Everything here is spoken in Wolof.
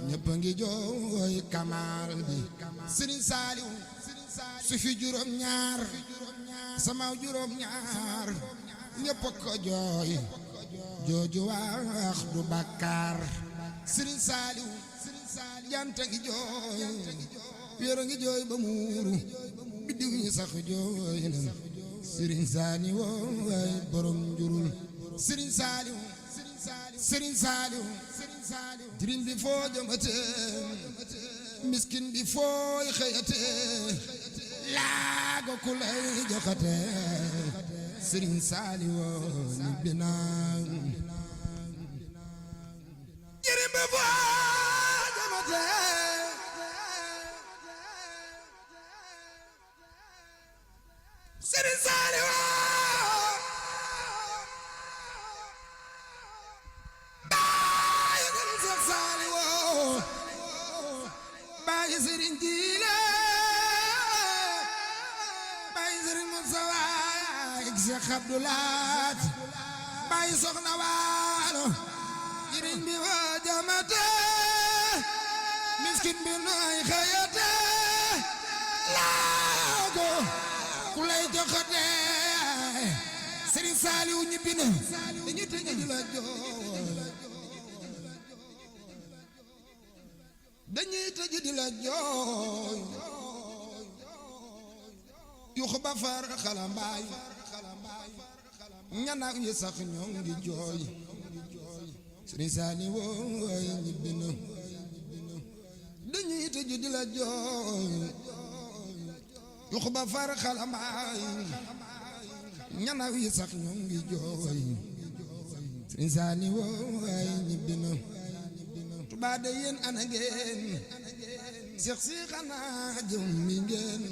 ñëpp ngi jooy Kamal bi Serigne Saliou su fi juróom ñaar sama juróom ñaar ñëpp ko jooy jooju wax du bàkkaar Serigne Saliou janta ngi jooy wéero ngi jooy ba muuru biddiw ñi sax jooy nan Serigne Saliou waay borom njurul Serigne Saliou Serigne Saliou jirim bi foo jëmate miskin bi fooy xëyate laago ku lay joxate Serigne Saliou ni binaan jirim bi foo jëmate Serigne Saliou baay Serigne Jile baay Serigne Moustapha ak Cheikh Abdoulaat baay Soxna Waalo jirim bi woo jamate miskin bi nooy xëyate laago ku lay joxate Serigne Saliou ñibbi na dañu tëj di la jooy dañuy tëj di la jooy yux ba far xalambaay ñanaaw yi sax ñoo ngi jooy Serigne Saliou wooy ñibbi na dañuy tëj di la jooy yux ba far xalambaay ñanaaw yi sax ñoo ngi jooy Serigne Saliou wooy ñibbi na Tuubaa de yéen ana ngeen Seex si xanaa jëm mi ngeen